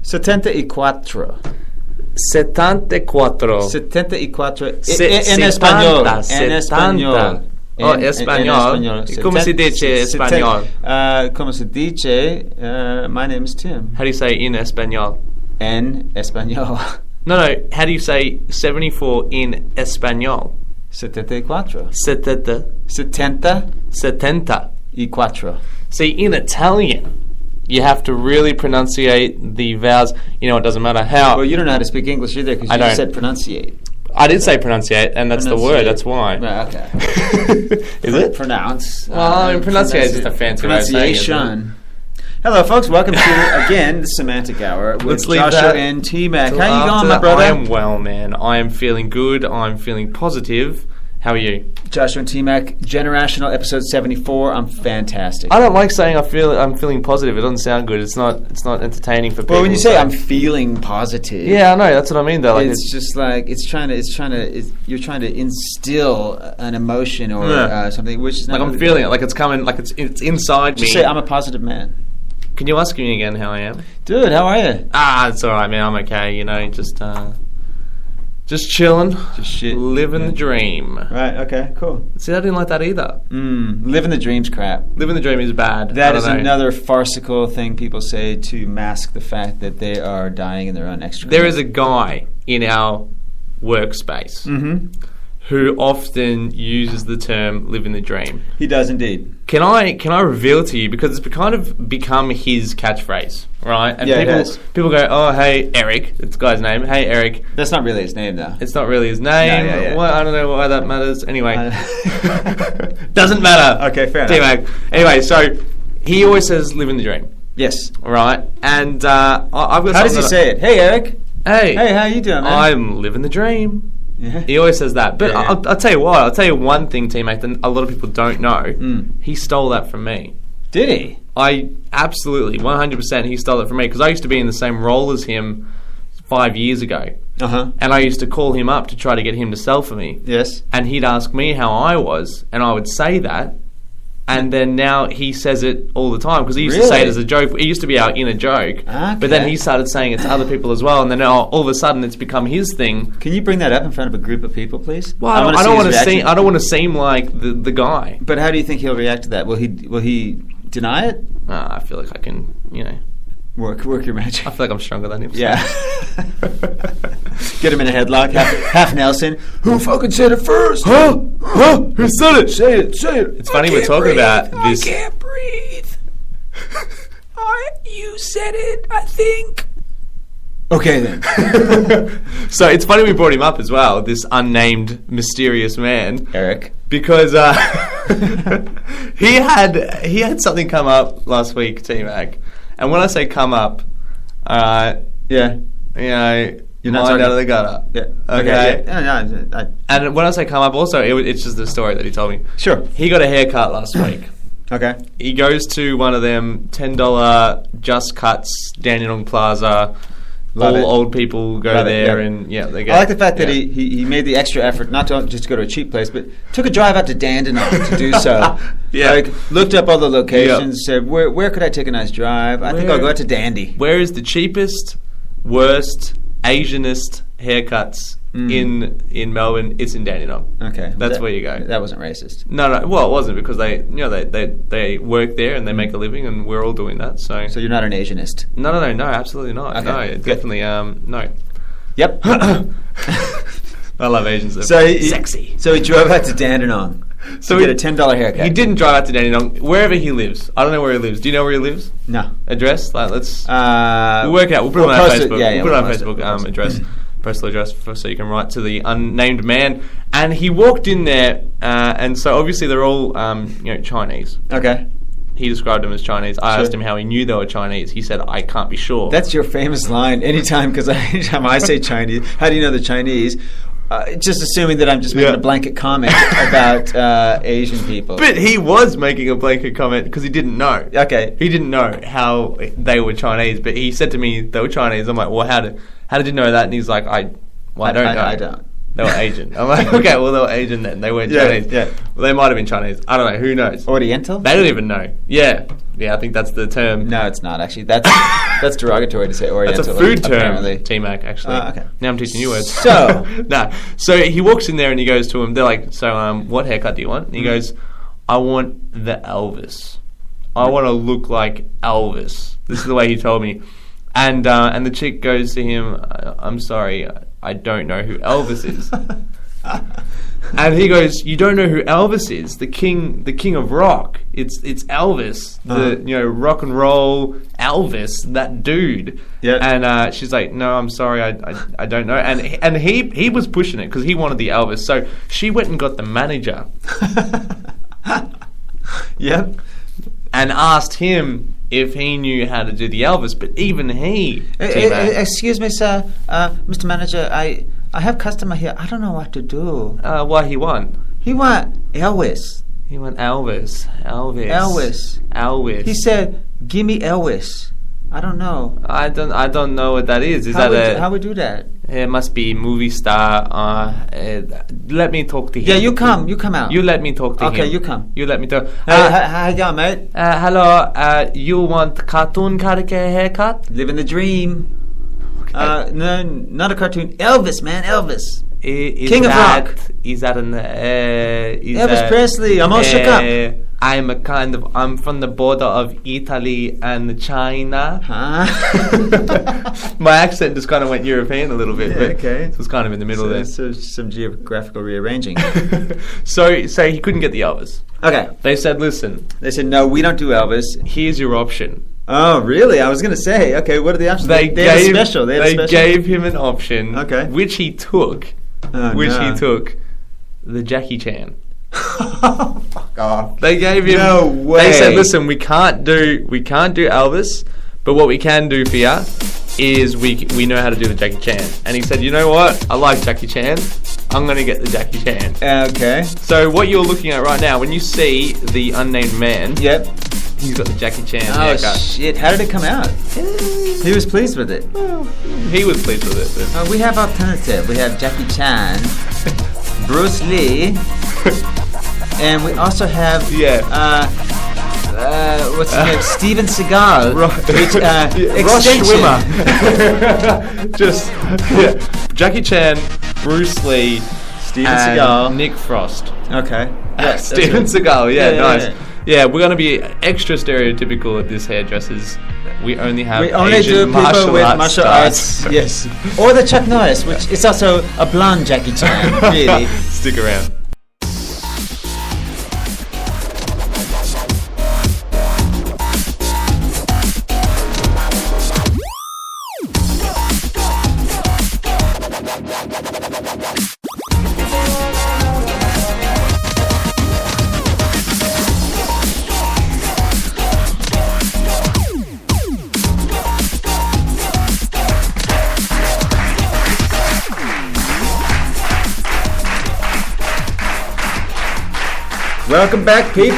74. 74. 74. En español. En español. Oh, español. ¿Cómo se dice español? Como se dice, my name is Tim. How do you say in español? En español. No, how do you say 74 in español? 74. 70. 74. See, in Italian, you have to really pronunciate the vowels. You know, it doesn't matter how. Well, you don't know how to speak English either because you said pronunciate. I did say pronunciate, and that's the word. That's why. Right, okay. Is it? Pronounce. Well, pronunciate is just a fancy way of saying it. Pronunciation. Hello, folks. Welcome to, again, the Semantic Hour with Joshua and T-Mac. How you going, my brother? I am well, man. I am feeling good. I'm feeling positive. How are you? Joshua and T-Mac, Generational, episode 74. I'm fantastic. I don't like saying I'm feeling positive. It doesn't sound good. It's not entertaining for people. Well, when you say I'm feeling positive, yeah, I know. That's what I mean, though. Like it's just like you're trying to instill an emotion or something, which is not like I'm feeling it. Like it's coming. Like it's inside me. Just say I'm a positive man. Can you ask me again how I am, dude? How are you? It's all right, man. I'm okay. You know, just chilling, living the dream. Right, okay, cool. See, I didn't like that either. Living the dream's crap. Living the dream is bad. That is another farcical thing people say to mask the fact that they are dying in their own excrement. There is a guy in our workspace who often uses the term living the dream. He does indeed. Can I reveal to you, because it's kind of become his catchphrase, right? And people go, oh, hey, Eric. It's the guy's name. Hey, Eric. That's not really his name, though. It's not really his name. No, Well, I don't know why that matters. Anyway. Doesn't matter. Okay, fair enough. Anyway, so he always says living the dream. Yes. Right? And I've got How does he say it? Hey, Eric. Hey, how you doing, man? I'm living the dream. Yeah. He always says that. But I'll tell you what. I'll tell you one thing, T-Mac, that a lot of people don't know. He stole that from me. Did he? I absolutely, 100%, he stole it from me. Because I used to be in the same role as him 5 years ago. And I used to call him up to try to get him to sell for me. Yes. And he'd ask me how I was, and I would say that. And then now he says it all the time, because he used to say it as a joke. It used to be our inner joke, but then he started saying it to other people as well. And then all of a sudden, it's become his thing. Can you bring that up in front of a group of people, please? Well, I don't want to seem like the guy. But how do you think he'll react to that? Will he deny it? I feel like I can, work your magic. I feel like I'm stronger than him. Yeah. Get him in a headlock, half Nelson. Who fucking said it first? Huh? Who said it? Say it. It's funny we're talking about this. I can't breathe. You said it, I think. Okay, then. So it's funny we brought him up as well, this unnamed mysterious man. Eric. Because he had something come up last week, T-Mac. And when I say come up, you're not mind out of the gutter. Yeah. Okay. Yeah. And when I say come up, also it's just the story that he told me. Sure. He got a haircut last week. Okay. He goes to one of them $10 Just Cuts, Dandenong Plaza. Old people go there, and they get. I like the fact that he made the extra effort not to just go to a cheap place, but took a drive out to Dandenong to do so. Looked up all the locations, said where could I take a nice drive? I think I'll go out to Dandy. Where is the cheapest, worst, Asianist haircuts in Melbourne? It's in Dandenong. Okay, that's where you go. That wasn't racist. No. Well, it wasn't, because they work there and they make a living, and we're all doing that. So you're not an Asianist? No, absolutely not. Okay. No, definitely no. Yep. I love Asians. Sexy. So he drove out to Dandenong. So he get a $10 haircut. He didn't drive out to Dandenong. Wherever he lives, I don't know where he lives. Do you know where he lives? No. Address? Let's. We'll work it out. We'll put it on our Facebook. We'll put it on our Facebook address. Postal address, so you can write to the unnamed man. And he walked in there, and so obviously they're all Chinese. Okay. He described them as Chinese. I asked him how he knew they were Chinese. He said, I can't be sure. That's your famous line. Anytime I say Chinese, how do you know the Chinese? Just assuming that I'm just making a blanket comment about Asian people. But he was making a blanket comment because he didn't know. Okay. He didn't know how they were Chinese, but he said to me they were Chinese. I'm like, well, how did you know that? And he's like, I don't know. I don't. They were Asian. I'm like, okay, well, they were Asian then. They weren't Chinese. Yeah. Well, they might have been Chinese. I don't know. Who knows? Oriental? They don't even know. Yeah. Yeah, I think that's the term. No, it's not, actually. That's derogatory to say Oriental. That's a food term, apparently. T-Mac, actually. Okay. Now I'm teaching you words. So. Nah. So he walks in there and he goes to him. They're like, so what haircut do you want? And he goes, I want the Elvis. I want to look like Elvis. This is the way he told me. And the chick goes to him, I'm sorry, I don't know who Elvis is. And he goes, you don't know who Elvis is? The king of rock. It's Elvis. The rock and roll Elvis, that dude. Yeah. And she's like, no, I'm sorry, I don't know. And he was pushing it because he wanted the Elvis. So she went and got the manager. Yep. And asked him if he knew how to do the Elvis, but even he... Excuse me, sir. Mr. Manager, I have customer here. I don't know what to do. What he want? He want Elvis. He want Elvis. He said, give me Elvis. I don't know. I don't know what that is. How we do that? It must be movie star. Let me talk to him. Yeah, you come out. You let me talk to him. Okay, you come. You let me talk. How you going, mate? Hello. You want cartoon character haircut? Living the dream. Okay. No, not a cartoon. Elvis, man, Elvis. King of rock. Is that an... Elvis Presley. I'm all shook up. I'm from the border of Italy and China. Huh? My accent just kind of went European a little bit. Yeah, but okay. It was kind of in the middle there. So some geographical rearranging. So he couldn't get the Elvis. Okay. They said, listen. They said, no, we don't do Elvis. Here's your option. Oh, really? I was going to say, okay, what are the options? They had a special. They gave him an option, okay, which he took. He took the Jackie Chan. Fuck off. They gave him. No way. They said, "Listen, we can't do Elvis, but what we can do for you is we know how to do the Jackie Chan." And he said, "You know what? I like Jackie Chan. I'm going to get the Jackie Chan." Okay. So what you're looking at right now, when you see the unnamed man, yep, he's got the Jackie Chan haircut. Oh shit! How did it come out? He was pleased with it. Well, he was pleased with it. We have alternative. We have Jackie Chan, Bruce Lee. And we also have what's his name? Steven Seagal. Ross Schwimmer. Just Jackie Chan, Bruce Lee, Steven Seagal, Nick Frost. Okay. Yes, Steven Seagal. Yeah, nice. Yeah, we're going to be extra stereotypical at this hairdressers. We only Asian do people with martial arts. Yes. Or the Chuck Norris, which is also a blonde Jackie Chan. Really. Stick around. Welcome back, people.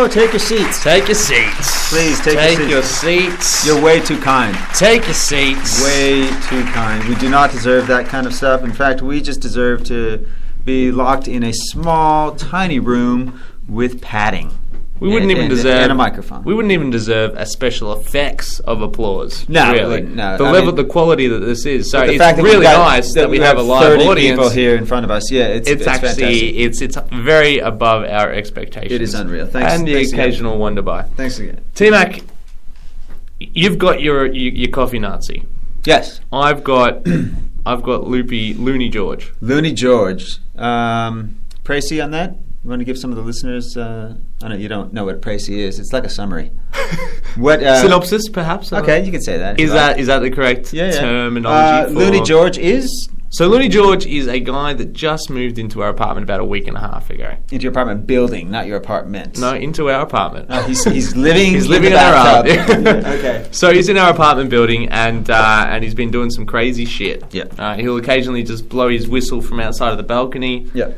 Take your seats. Take your seats. Please take your seats. You're way too kind. Take your seats. Way too kind. We do not deserve that kind of stuff. In fact, we just deserve to be locked in a small, tiny room with padding. We wouldn't even deserve and a microphone. We wouldn't even deserve a special effects of applause. No, really. No. The quality that this is. So it's fact really nice that we have a live 30 audience. People here in front of us. Yeah, it's actually it's very above our expectations. It is unreal. Thanks. And the occasional again. wonder buy. Thanks again, T-Mac. You've got your coffee Nazi. Yes. I've got Looney George. Looney George. Pricey on that. You want to give some of the listeners? I know you don't know what Pricey is. It's like a summary. What synopsis, perhaps? Okay, you can say that. Is that the correct terminology? Looney George is. So Looney George is a guy that just moved into our apartment about a week and a half ago. Into your apartment building, not your apartment. No, into our apartment. He's living. He's living in our apartment. Okay. So he's in our apartment building, and he's been doing some crazy shit. Yeah. He'll occasionally just blow his whistle from outside of the balcony. Yeah.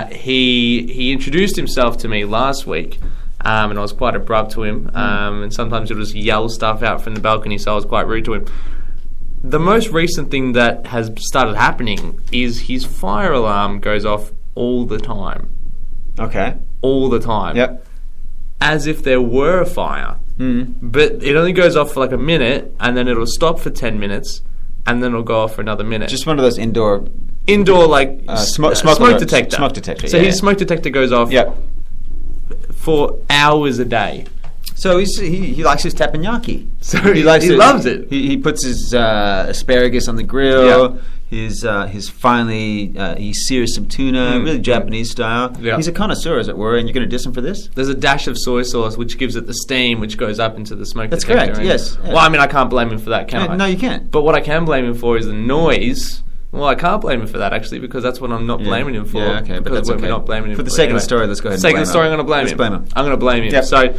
He introduced himself to me last week, and I was quite abrupt to him. And sometimes he'll just yell stuff out from the balcony, so I was quite rude to him. the most recent thing that has started happening is his fire alarm goes off all the time. Okay. All the time. Yep. As if there were a fire. But it only goes off for like a minute, and then it'll stop for 10 minutes, and then it'll go off for another minute. Just one of those indoor like smoke detector. Smoke detector. So his smoke detector goes off for hours a day. So he likes his teppanyaki. So he loves it. He puts his asparagus on the grill. His finally he sears some tuna, really Japanese style. He's a connoisseur, as it were, and you're going to diss him for this? There's a dash of soy sauce which gives it the steam which goes up into the smoke detector. That's correct. Yes. Well, I mean, I can't blame him for that, can I? No, you can't. But what I can blame him for is the noise. Well, I can't blame him for that, actually, because that's what I'm not blaming him for. Yeah, okay, but that's okay. We're not blaming him for the sake of the story, let's go ahead and blame him. For the sake of the story, I'm going to blame him. Let's blame him. I'm going to blame him. Yep. So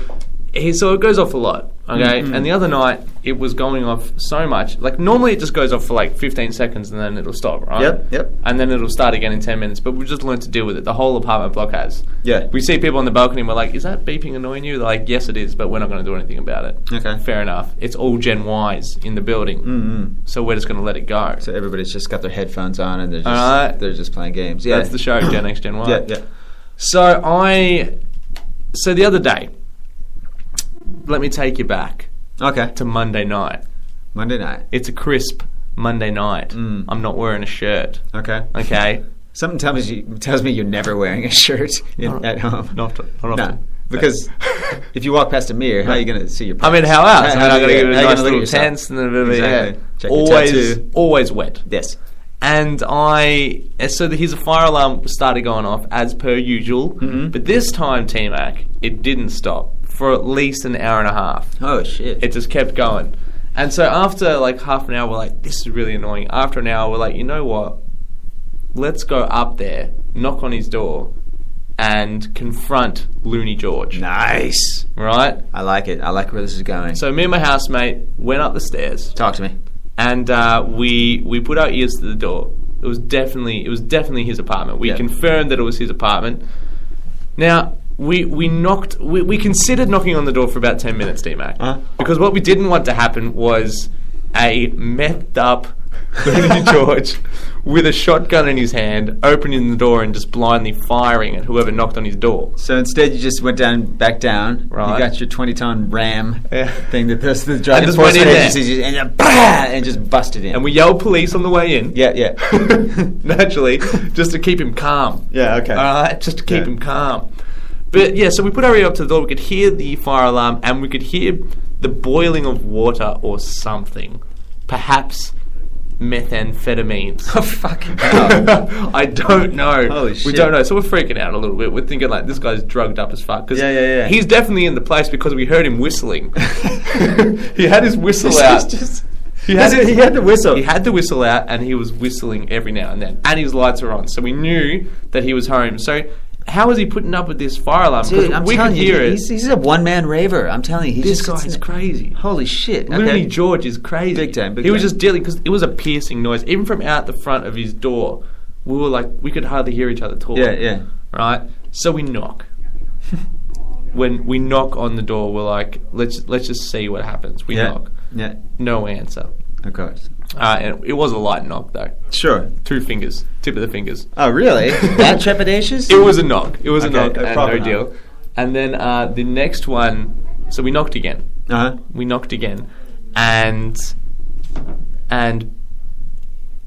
it goes off a lot, okay? And the other night, it was going off so much. Like, normally it just goes off for like 15 seconds and then it'll stop, right? Yep. And then it'll start again in 10 minutes. But we've just learned to deal with it. The whole apartment block has. Yeah. We see people on the balcony and we're like, is that beeping annoying you? They're like, yes, it is, but we're not going to do anything about it. Okay. Fair enough. It's all Gen Ys in the building. So we're just going to let it go. So everybody's just got their headphones on and they're just playing games. Yeah. That's the show, Gen X, Gen Y. Yeah. So the other day, let me take you back. Okay. To Monday night. Monday night. It's a crisp Monday night. I'm not wearing a shirt. Okay. Something tells me you're never wearing a shirt at home. Not often. No, because if you walk past a mirror, how are you going to see your pants? I mean, how else? I'm going to give it a nice little tense and then exactly. Check your tattoo. Always wet. Yes. And his fire alarm started going off as per usual, but this time, T-Mac, it didn't stop for at least an hour and a half. Oh, shit. It just kept going. And so after like half an hour, we're like, this is really annoying. After an hour, we're like, you know what? Let's go up there, knock on his door, and confront Looney George. Nice. Right? I like it. I like where this is going. So me and my housemate went up the stairs. Talk to me. And we put our ears to the door. It was definitely his apartment. We confirmed that it was his apartment. Now, we considered knocking on the door for about 10 minutes, D-Mac. Because what we didn't want to happen was a methed up Looney George with a shotgun in his hand, opening the door and just blindly firing at whoever knocked on his door. So instead you just went back down. Right. You got your 20-ton Ram thing that the drug enforcement agencies and just busted in. And we yelled police on the way in. Yeah. Naturally, just to keep him calm. Yeah, okay. Alright, just to keep him calm. But yeah, so we put our ear up to the door, we could hear the fire alarm and we could hear the boiling of water or something. Perhaps methamphetamines. Oh, fucking hell. I don't know. Holy shit. We don't know. So we're freaking out a little bit. We're thinking like, this guy's drugged up as fuck. Yeah. He's definitely in the place because we heard him whistling. He had his whistle out. He had the whistle. He had the whistle out and he was whistling every now and then. And his lights were on. So we knew that he was home. So how is he putting up with this fire alarm? Dude, I'm telling you, he's a one-man raver. I'm telling you, this guy is crazy. Holy shit! Looney George is crazy. Big time. He was just dealing because it was a piercing noise, even from out the front of his door. We were like, we could hardly hear each other talk. Yeah. Right. So we knock. When we knock on the door, we're like, let's just see what happens. We knock. Yeah. No answer. Of course. And it was a light knock, though. Sure. 2 fingers. Tip of the fingers. Oh, really? That trepidatious? It was a knock. It was a knock. And no knock. deal. And then the next one... So we knocked again. We knocked again. And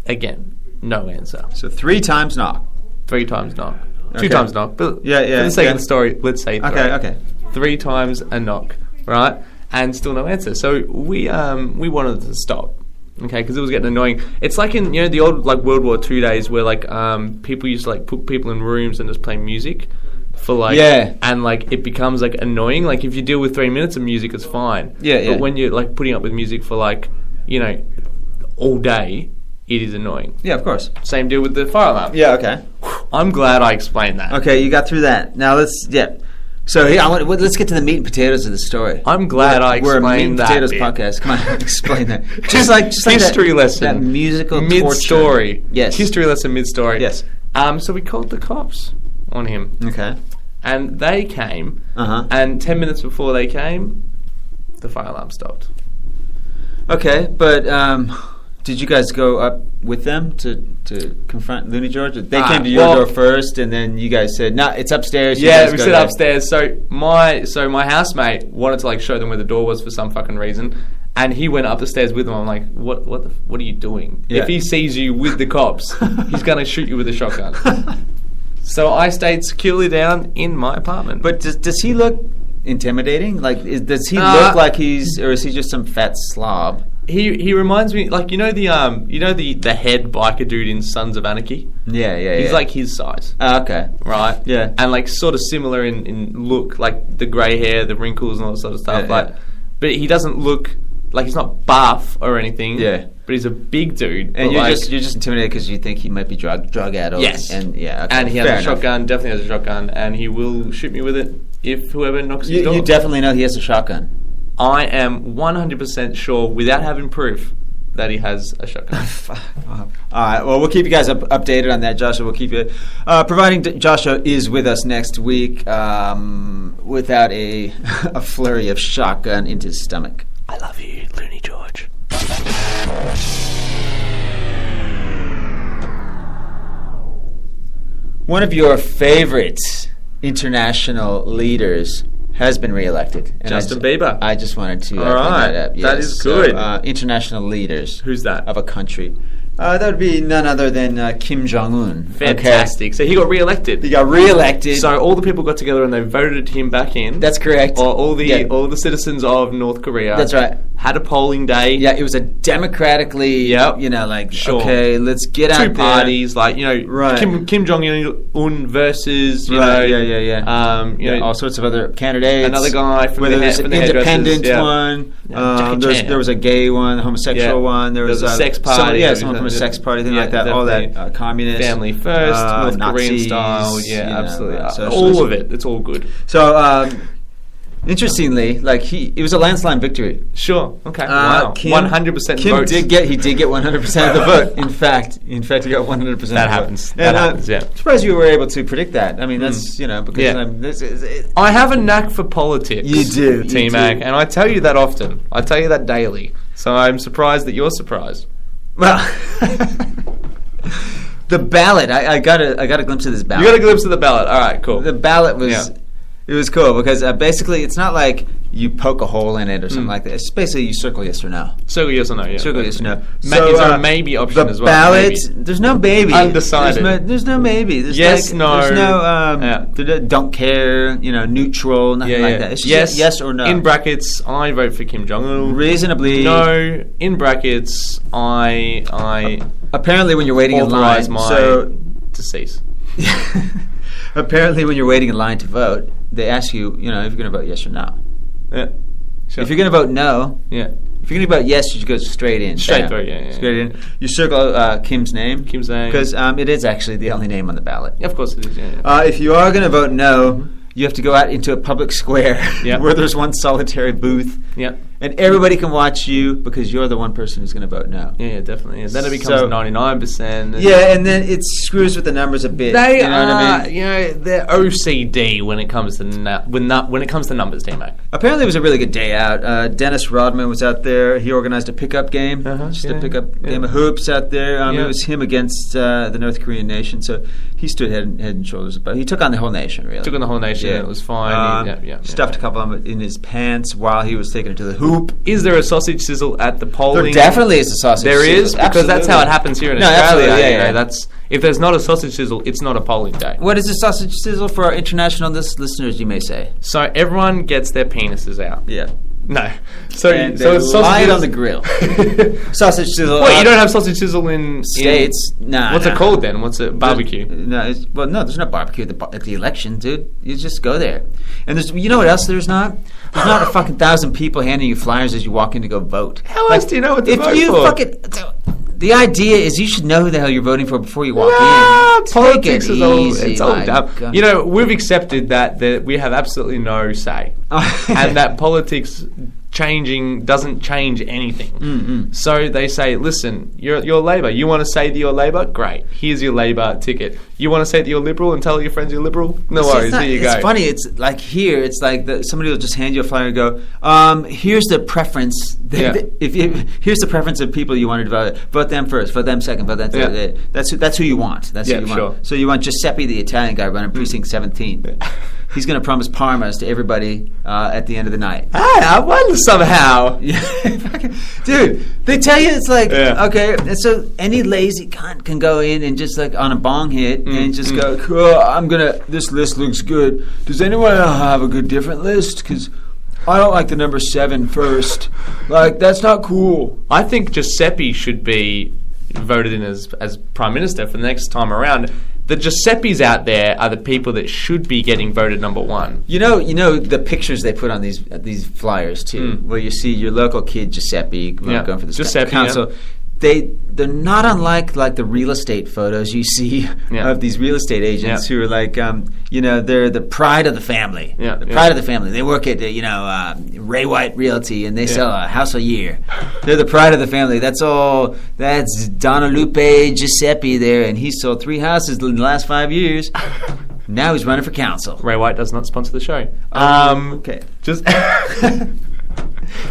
again, no answer. So 3 times knock. 3 times knock. Okay. 2 times knock. But yeah. For the sake of the story, let's say 3. Okay. 3 times a knock. Right? And still no answer. So we wanted to stop. Okay, because it was getting annoying. It's like in the old like World War II days where like people used to like put people in rooms and just play music for like and like it becomes like annoying. Like if you deal with 3 minutes of music, it's fine. But when you're like putting up with music for like all day, it is annoying. Yeah, of course. Same deal with the fire alarm. Yeah, okay. I'm glad I explained that. Okay, you got through that. Now let's So let's get to the meat and potatoes of the story. I'm glad I explained that. We're a meat and potatoes podcast. Come on, explain that. Just like history lesson. That musical mid-story. Torture. Yes. History lesson mid-story. Yes. So we called the cops on him. Okay. And they came. And 10 minutes before they came, the fire alarm stopped. Okay, but Did you guys go up with them to confront Looney George? They came to your door first, and then you guys said, "No, it's upstairs." We sit upstairs. So my housemate wanted to show them where the door was for some fucking reason, and he went up the stairs with them. I'm like, "What are you doing?" Yeah. If he sees you with the cops, he's gonna shoot you with a shotgun. So I stayed securely down in my apartment. But does he look intimidating? Does he look like he's, or is he just some fat slob? He reminds me, the head biker dude in Sons of Anarchy. Yeah. He's like his size. Okay. Right. Yeah. And sort of similar in look, like the grey hair, the wrinkles, and all that sort of stuff. Yeah. But he doesn't look like he's not buff or anything. Yeah. But he's a big dude. And you're just intimidated because you think he might be drug addled. Yes. And yeah. Okay. And he has a shotgun. Definitely has a shotgun, and he will shoot me with it if whoever knocks his door. You definitely know he has a shotgun. I am 100% sure, without having proof, that he has a shotgun. All right. Well, we'll keep you guys updated on that, Joshua. We'll keep you, providing Joshua is with us next week without a flurry of shotgun into his stomach. I love you, Looney George. One of your favorite international leaders has been re-elected. Justin Bieber. I just wanted to bring that up. Yes. That is good. International leaders. Who's that? Of a country. That would be none other than Kim Jong-un. Fantastic. Okay. So he got re-elected. So all the people got together and they voted him back in. That's correct. Or all the citizens of North Korea. That's right. Had a polling day. Yeah, it was a democratically, sure. Okay, let's get out there. Two parties, right. Kim Jong-un versus, all sorts of other candidates. Another guy from the independent one. There was a gay one, a homosexual one. There was a sex party. Someone from a sex party, thing like that. All that communist. Family first, North Korean style. Yeah, absolutely. All of it. It's all good. So, interestingly, it was a landslide victory. Sure. Okay. Wow. 100% Kim did get 100% of the vote. In fact, he got 100% of the vote. That happens. Yeah. I'm surprised you were able to predict that. I mean, that's, because I have a knack for politics. You do. T-Mac, and I tell you that often. I tell you that daily. So I'm surprised that you're surprised. Well, the ballot, I got a glimpse of this ballot. You got a glimpse of the ballot. All right, cool. The ballot was... It was cool because basically it's not like you poke a hole in it or something like that. It's basically you circle yes or no. Circle yes or no, yeah. Circle yes or no. So, is there a maybe option as well? The ballot, there's no maybe. Undecided. There's no maybe. There's no. There's no don't care, neutral, nothing like that. It's just yes or no. In brackets, I vote for Kim Jong-un. Reasonably. No. In brackets, I apparently when you're waiting in line to cease. Apparently when you're waiting in line to vote, they ask you, if you're going to vote yes or no. Yeah. Sure. If you're going to vote no, if you're going to vote yes, you just go straight in. Straight through, Straight in. You circle Kim's name. Because it is actually the only name on the ballot. Yeah, of course it is, if you are going to vote no, you have to go out into a public square where there's one solitary booth. Yeah. And everybody can watch you because you're the one person who's going to vote no. Yeah, definitely. Then it becomes 99%. Yeah, and then it screws with the numbers a bit. They are, they're OCD when it comes to when it comes to numbers, T-Mac. Apparently, it was a really good day out. Dennis Rodman was out there. He organized a pickup game, a pickup game of hoops out there. It was him against the North Korean nation, so he stood head and shoulders above. He took on the whole nation, really. Took on the whole nation. Yeah. It was fine. Stuffed a couple of them in his pants while he was taking it to the hoop. Is there a sausage sizzle at the polling? There definitely is a sausage sizzle. There is? Because that's how it happens here in Australia. That's if there's not a sausage sizzle, it's not a polling day. What is a sausage sizzle for our international listeners, you may say? So everyone gets their penises out. Yeah. No. So it's lie on the grill. Sausage sizzle. What, you don't have sausage sizzle in States? Nah. What's it called then? What's it? Barbecue? No, there's no barbecue at the election, dude. You just go there. And you know what else there's not? There's not a fucking 1,000 people handing you flyers as you walk in to go vote. How else do you know what to vote for? If you the idea is you should know who the hell you're voting for before you walk in. Politics is easy. It's all dumb. We've accepted that we have absolutely no say. And that politics doesn't change anything. Mm-hmm. So they say, listen, you're Labor. You want to say that you're Labor? Great. Here's your Labor ticket. You want to say that you're Liberal and tell your friends you're Liberal? No worries. Here you go. It's funny. It's like here. It's like somebody will just hand you a flyer and go, here's the preference. Here's the preference of people you want to vote. Vote them first. Vote them second. Vote them third. Yeah. That's who you want. That's who you want. Sure. So you want Giuseppe, the Italian guy running precinct 17. He's going to promise Parmas to everybody at the end of the night. Hey, I won somehow. Dude, they tell you it's like, okay, and so any lazy cunt can go in and just like on a bong hit and just go, cool, this list looks good. Does anyone have a good different list? Because I don't like the number 7 first. Like, that's not cool. I think Giuseppe should be voted in as Prime Minister for the next time around. The Giuseppes out there are the people that should be getting voted number 1. You know the pictures they put on these flyers too, where you see your local kid Giuseppe going for the council. Yeah. They're not unlike like the real estate photos you see of these real estate agents who are like they're the pride of the family. The pride of the family. They work at Ray White Realty and they sell a house a year. They're the pride of the family. That's all. That's Donalupe Giuseppe there, and he sold 3 houses in the last 5 years. Now he's running for council. Ray White does not sponsor the show. Okay, just.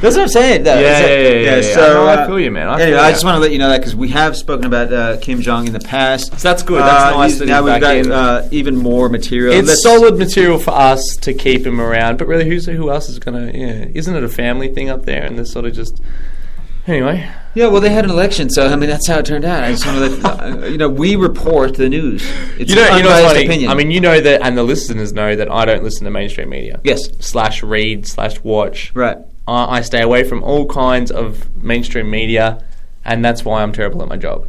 That's what I'm saying. Though. Yeah. So I feel you, man. I just want to let you know that because we have spoken about Kim Jong in the past. So that's good. That's nice. That now we've got even more material. It's solid material for us to keep him around. But really, who else is going to? Yeah, isn't it a family thing up there? And this sort of just. Anyway. Yeah, well, they had an election, so I mean that's how it turned out. I just want to let we report the news. It's an unbiased opinion. I mean, you know that, and the listeners know that I don't listen to mainstream media. Yes. /read /watch. Right. I stay away from all kinds of mainstream media, and that's why I'm terrible at my job.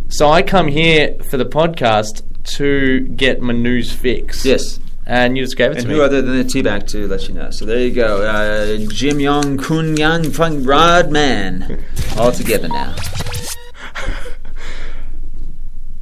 So I come here for the podcast to get my news fix. Yes. And you just gave it to me. And who other than the T-Back to let you know. So there you go. Jim Yong Kun Yang Fung Rodman. All together now.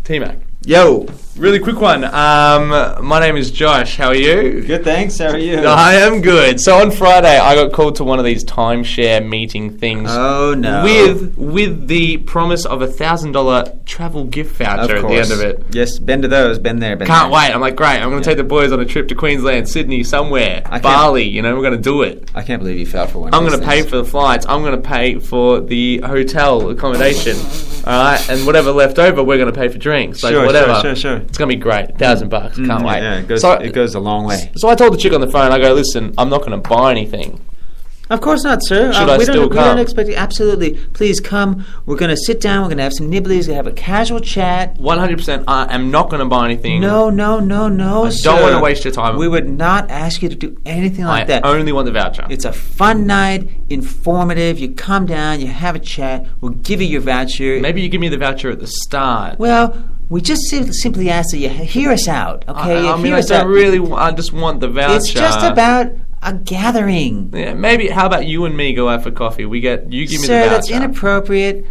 T-Mac. Yo. Really quick one. My name is Josh. How are you? Good, thanks. How are you? I am good. So on Friday, I got called to one of these timeshare meeting things. Oh, no. With the promise of $1,000 travel gift voucher at the end of it. Yes, been to those. Been there. Can't wait. I'm like, great. I'm going to take the boys on a trip to Queensland, Sydney, somewhere. Bali. We're going to do it. I can't believe you fell for one. I'm going to pay for the flights. I'm going to pay for the hotel accommodation. All right, and whatever left over, we're going to pay for drinks. Like whatever. Sure. It's going to be great. $1,000. Can't wait. Yeah, it goes a long way. So I told the chick on the phone, I go, listen, I'm not going to buy anything. Of course not, sir. Should I still come? We don't expect you. Absolutely. Please come. We're going to sit down. We're going to have some nibblies. We're going to have a casual chat. 100%. I am not going to buy anything. No, sir. I don't want to waste your time. We would not ask you to do anything like that. I only want the voucher. It's a fun night, informative. You come down, you have a chat. We'll give you your voucher. Maybe you give me the voucher at the start. Well, we just simply ask that you hear us out, okay? I just want the voucher. It's just about a gathering. Yeah, maybe. How about you and me go out for coffee? You give me the voucher. Sir, that's inappropriate.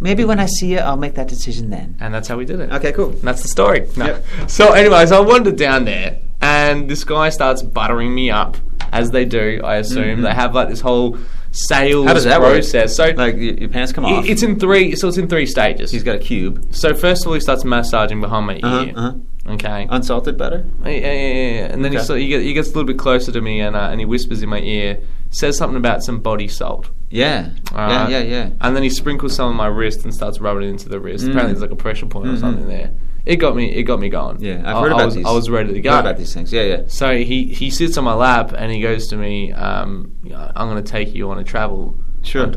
Maybe when I see you, I'll make that decision then. And that's how we did it. Okay, cool. And that's the story. No. Yep. So, anyways, I wandered down there, and this guy starts buttering me up, as they do. I assume they have like this whole sales How does that process. Work? So, like your pants come off. It's in 3 stages. He's got a cube. So first of all, he starts massaging behind my ear. Okay. Unsalted butter. Yeah. And then he gets a little bit closer to me, and he whispers in my ear, says something about some body salt. Yeah. Yeah. And then he sprinkles some on my wrist and starts rubbing it into the wrist. Apparently, there's like a pressure point or something there. It got me going. Yeah, I've heard about these. I was ready to go. Heard about these things. Yeah. So he sits on my lap and he goes to me, I'm going to take you on a travel trip.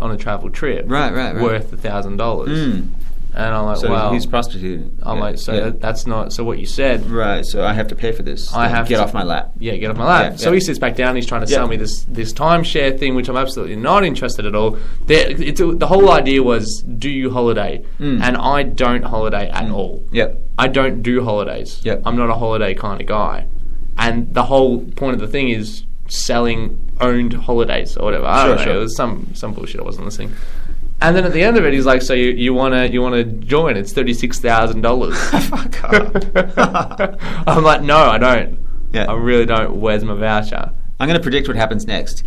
Right. Worth $1,000. And I'm like, so he's prostituted. I'm like, that's not. So what you said, right? So I have to pay for this. I have to get off my lap. Yeah, get off my lap. So he sits back down. He's trying to sell me this timeshare thing, which I'm absolutely not interested at all. The whole idea was, do you holiday? And I don't holiday at all. Yep. I don't do holidays. Yep. I'm not a holiday kind of guy. And the whole point of the thing is selling owned holidays or whatever. I don't know. It was some bullshit. I wasn't listening. And then at the end of it, he's like, "So you wanna join? It's $36,000." Fuck off. I'm like, "No, I don't. Yeah. I really don't. Where's my voucher?" I'm gonna predict what happens next.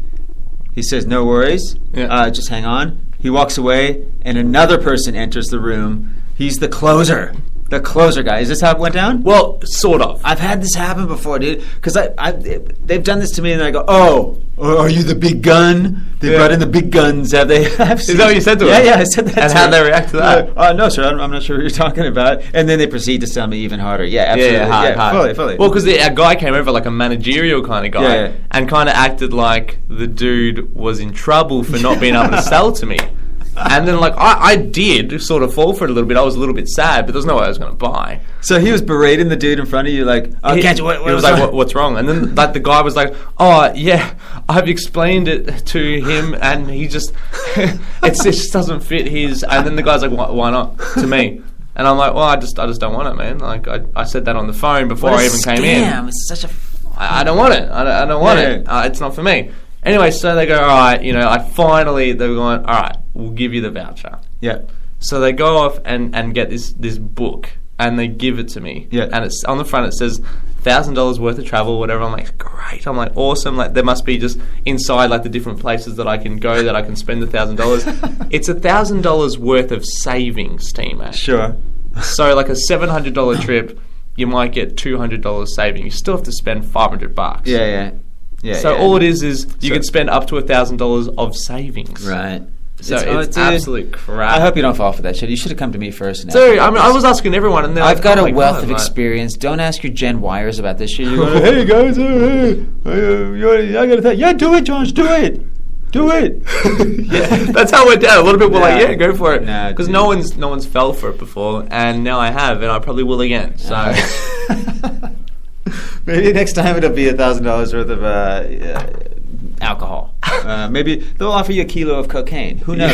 He says, no worries, just hang on. He walks away, and another person enters the room. He's the closer. The closer guy. Is this how it went down? Well, sort of. I've had this happen before, dude. Because they've done this to me, and I go, "Oh, are you the big gun? They brought in the big guns, have they?" Is that what you said to them? him? Yeah, I said that. And how'd they react to that? No, sir, I'm not sure what you're talking about. And then they proceed to sell me even harder. Yeah, absolutely. Hard. Fully. Well, because a guy came over, like a managerial kind of guy, and kind of acted like the dude was in trouble for not being able to sell to me. And then, like, I did sort of fall for it a little bit. I was a little bit sad, but there's no way I was going to buy. So he was berating the dude in front of you, like, can't you? He was like, what's wrong? And then, like, the guy was like, oh, yeah, I've explained it to him, and he just, it just doesn't fit his. And then the guy's like, why not? To me. And I'm like, well, I just don't want it, man. Like, I said that on the phone before I even came in. Damn, it's such a. I don't want it. I don't want it. It's not for me. Anyway, so they go, all right, they were going, all right, we'll give you the voucher. Yeah. So they go off and get this book, and they give it to me. Yeah. And it's on the front, it says $1,000 worth of travel, whatever. I'm like, great. I'm like, awesome. Like, there must be just inside, like, the different places that I can go that I can spend the $1,000. It's $1,000 worth of savings, T-Mac. Sure. So, like, a $700 trip, you might get $200 saving. You still have to spend $500. Yeah. So all it is you can spend up to $1,000 of savings. Right. So it's absolute crap. I hope you don't fall for that shit. You should have come to me first. Dude, I was asking everyone, and I've got a wealth of experience. Don't ask your Gen Yers about this shit. You're going, hey guys, I got to think. Yeah, do it, Josh. Do it. Yeah, that's how it went down. A little bit were like, yeah, go for it. Because no one's fell for it before, and now I have, and I probably will again. So. Maybe next time it'll be $1,000 worth of alcohol. Maybe they'll offer you a kilo of cocaine. Who knows?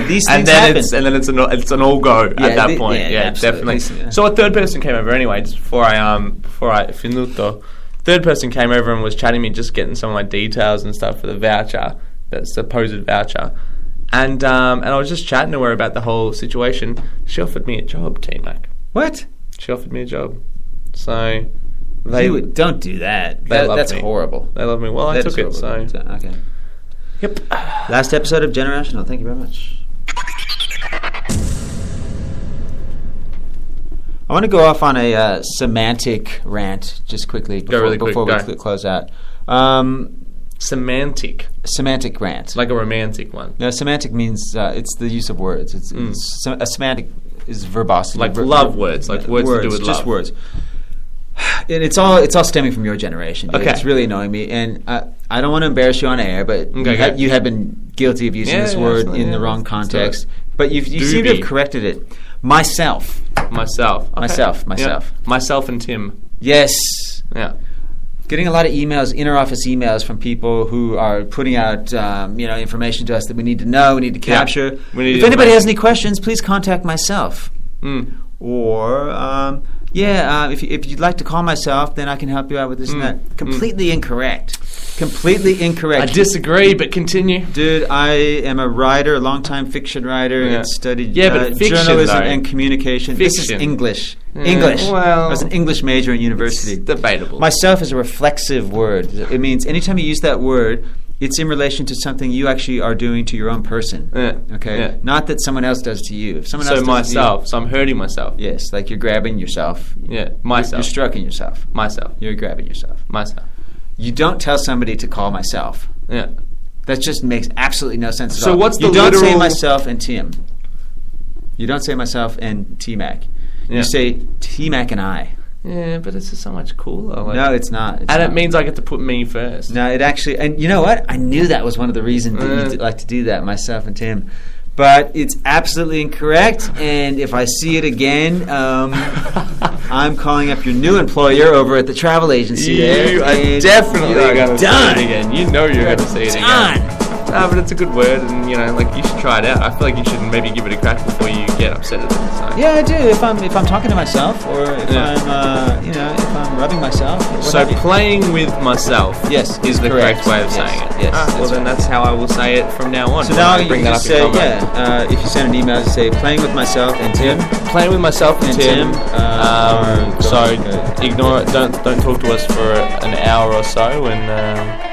These things happen. And then it's an all go at that point. Yeah, definitely. Yeah. So a third person came over anyway. Just before I finuto. Third person came over and was chatting me, just getting some of my details and stuff for the voucher, that supposed voucher. And I was just chatting to her about the whole situation. She offered me a job, T-Mac. What? She offered me a job. So. Don't do that. That's horrible. They love me. Well, I took it, so... Okay. Yep. Last episode of Generational. Thank you very much. I want to go off on a semantic rant just quickly before we close out. Semantic rant. Like a romantic one. No, semantic means it's the use of words. A semantic is verbosity. Like love words. Like words to do with love. Just words. And it's all stemming from your generation. Dude. Okay. It's really annoying me, and I don't want to embarrass you on air, but you have been guilty of using this word in the wrong context. But you seem to have corrected it. Myself. Okay. Myself. Yeah. Myself and Tim. Yes. Yeah. Getting a lot of emails, inter-office emails from people who are putting out information to us that we need to know, we need to capture. If anybody has any questions, please contact myself. Or. If you'd like to call myself, then I can help you out with this and that. Completely incorrect. I disagree, but continue. Dude, I am a writer, a long-time fiction writer, and studied journalism and communication. Fiction. This is English. English. Well, I was an English major in university. It's debatable. Myself is a reflexive word. It means anytime you use that word, it's in relation to something you actually are doing to your own person. Okay? Yeah. Not that someone else does to you. If someone else does myself. To you, so I'm hurting myself. Yes, like you're grabbing yourself. Yeah, myself. You're stroking yourself. Myself. You're grabbing yourself. Myself. You don't tell somebody to call myself. Yeah. That just makes absolutely no sense at all. So what's the literal... You don't say myself and Tim. You don't say myself and T-Mac. You say T-Mac and I. Yeah, but it's just so much cooler. Like, no, it's not. It means I get to put me first. No, it actually... And you know what? I knew that was one of the reasons that you'd like to do that, myself and Tim. But it's absolutely incorrect, and if I see it again, I'm calling up your new employer over at the travel agency. You are definitely going to say it again. You know you're going to say it again. No, but it's a good word, and you should try it out. I feel like you should maybe give it a crack before you get upset at it. So. Yeah, I do. If I'm talking to myself, or if I'm rubbing myself. So playing with myself, is the correct way of saying it. Yes. Then that's how I will say it from now on. So now you just say, if you send an email, just say playing with myself and Tim. Playing with myself and Tim. So ignore it. Don't talk to us for an hour or so, and.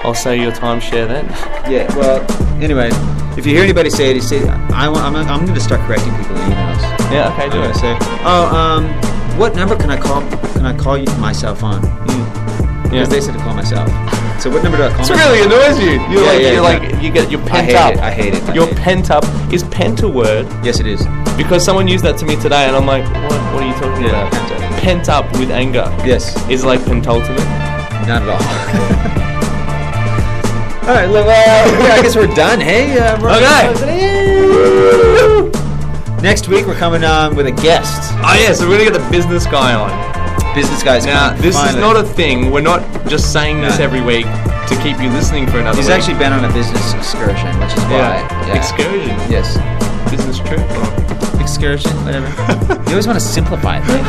I'll say your timeshare then. Yeah. Well, anyway, if you hear anybody say it, say I'm going to start correcting people in emails. Yeah. Okay. Do it. Say, what number can I call? Can I call you myself on? Because they said to call myself. So what number do I call? It really annoys you. You're pent up. I hate it. You're pent up. Is pent a word? Yes, it is. Because someone used that to me today, and I'm like, what are you talking about? Pent up with anger. Yes. Is it like pentultimate? Not at all. All right. Well, I guess we're done. Hey. Okay. Next week we're coming on with a guest. Oh yeah, so we're gonna get the business guy on. Business guy's now. This is not a thing. We're not just saying this every week to keep you listening for another. He's actually been on a business excursion, which is why. Yeah. Excursion. Yes. Business trip. Excursion. Whatever. You always want to simplify things.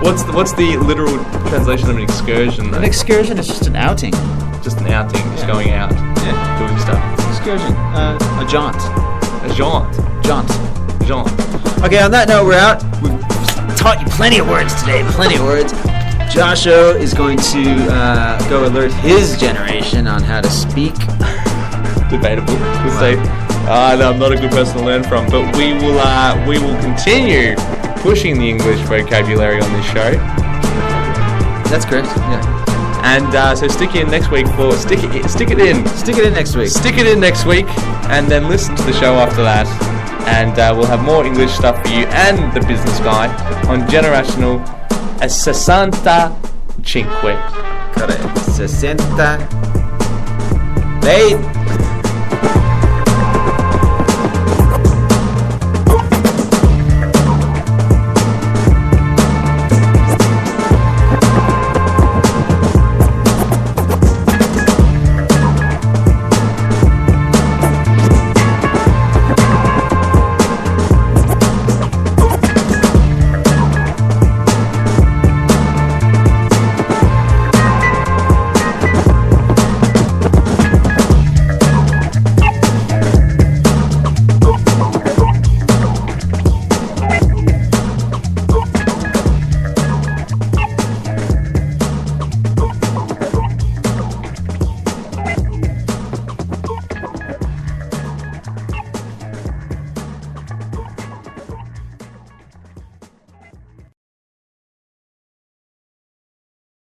What's the literal translation of an excursion? Though? An excursion is just an outing. Just an outing. Just going out. Yeah. Doing stuff. Excursion. A jaunt. A jaunt. Jaunt. Jaunt. Okay, on that note, we're out. We've taught you plenty of words today. Plenty of words. Joshua is going to go alert his generation on how to speak. Debatable. We'll say, no, I'm not a good person to learn from, but we will continue pushing the English vocabulary on this show. That's correct. Yeah. And so stick in next week for stick it in next week. Stick it in next week, and then listen to the show after that. And we'll have more English stuff for you and the business guy on Generational 65. Correct. 60. Late.